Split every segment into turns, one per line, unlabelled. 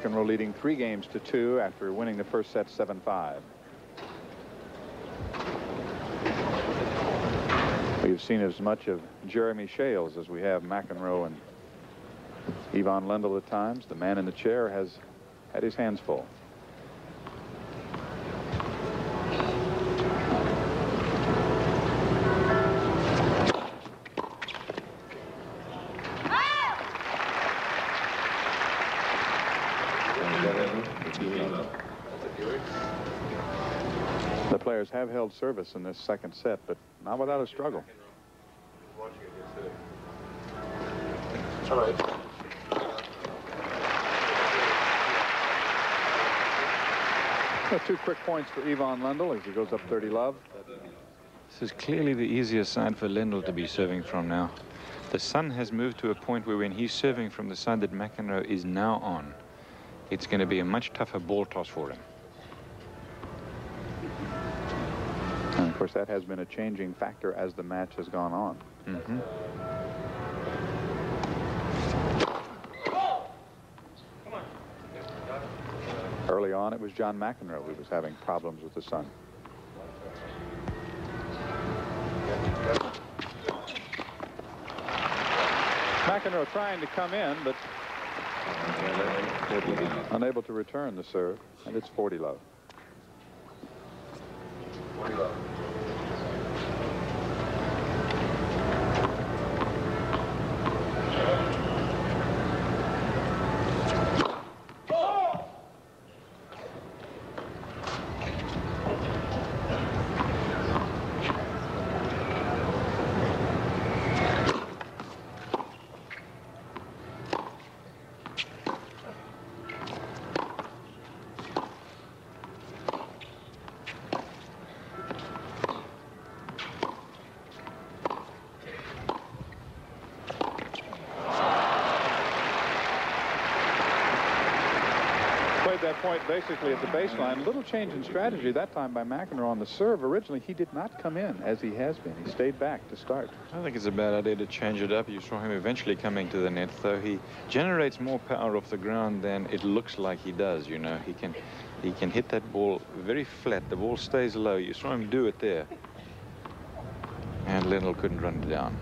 McEnroe leading 3 games to 2 after winning the first set 7-5. We've seen as much of Jeremy Shales as we have McEnroe and Ivan Lendl at times. The man in the chair has had his hands full. The players have held service in this second set, but not without a struggle.
All right.
2 quick points for Ivan Lendl as he goes up 30-love.
This is clearly the easiest side for Lendl to be serving from now. The sun has moved to a point where when he's serving from the side that McEnroe is now on, it's going to be a much tougher ball toss for him.
And of course, that has been a changing factor as the match has gone on.
Mm-hmm.
Early on, it was John McEnroe who was having problems with the sun. McEnroe trying to come in, but unable to return the serve, and it's 40-love.
40-love.
That point basically at the baseline. Little change in strategy that time by McEnroe on the serve. Originally, he did not come in as he has been. He stayed back to start.
I think it's a bad idea to change it up. You saw him eventually coming to the net, though he generates more power off the ground than it looks like he does. You know, he can hit that ball very flat. The ball stays low. You saw him do it there. And Lendl couldn't run it down.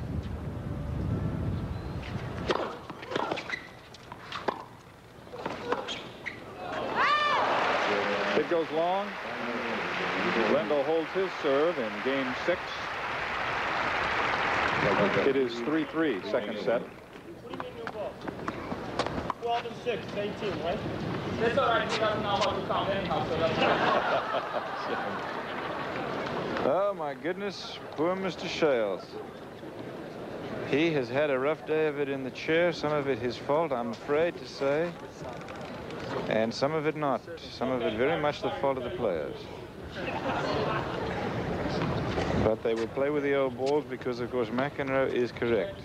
It goes long. Lendl holds his serve in game 6. It is 3-3, second set.
What do you mean new ball? 12 and 6, 18, right?
That's all right. He doesn't know how to count anyhow, so that's
Oh, my goodness. Poor Mr. Shales. He has had a rough day of it in the chair. Some of it his fault, I'm afraid to say. And some of it not. Some of it very much the fault of the players. But they will play with the old balls because, of course, McEnroe is correct.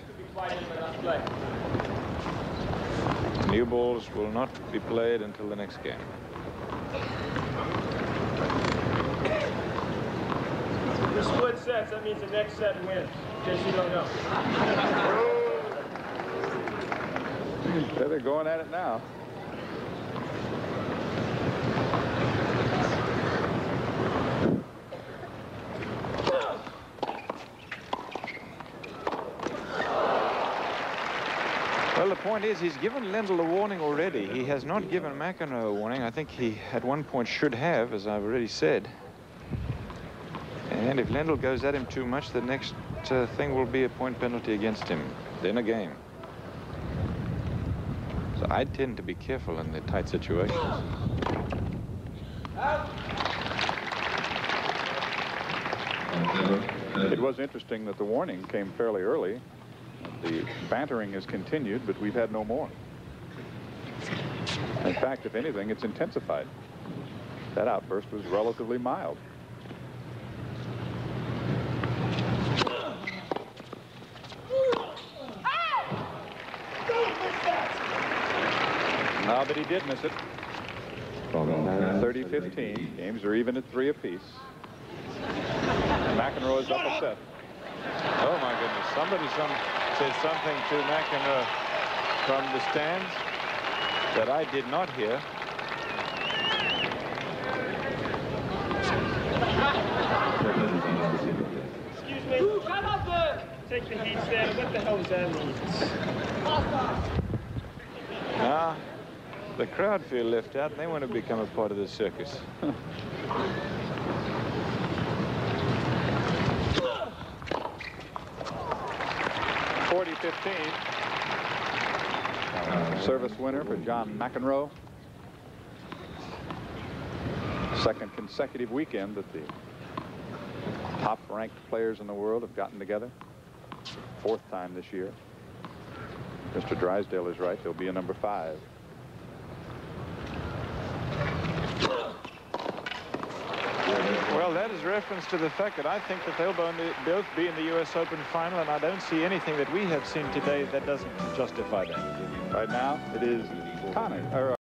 New balls will not be played until the next game.
The split sets, that means the next set wins, in case you don't know.
They're going at it now.
Well, the point is, he's given Lendl a warning already. He has not given McEnroe a warning. I think he, at one point, should have, as I've already said. And if Lendl goes at him too much, the next thing will be a point penalty against him, then a game. So I tend to be careful in the tight situations.
It was interesting that the warning came fairly early. The bantering has continued, but we've had no more. In fact, if anything, it's intensified. That outburst was relatively mild. Now that he did miss it. 30-15. Games are even at 3 apiece. McEnroe is up a set.
Oh, my goodness. Somebody said something to McEnroe from the stands. that I did not hear.
Excuse me. Take the heat stand. What the hell does that mean?
Now, the crowd feel left out, and they want to become a part of the circus.
40-15. Service winner for John McEnroe. Second consecutive weekend that the top-ranked players in the world have gotten together. Fourth time this year. Mr. Drysdale is right. There'll be a number 5.
Well, that is reference to the fact that I think that they'll both be in the U.S. Open final, and I don't see anything that we have seen today that doesn't justify that.
Right now, it is Connor.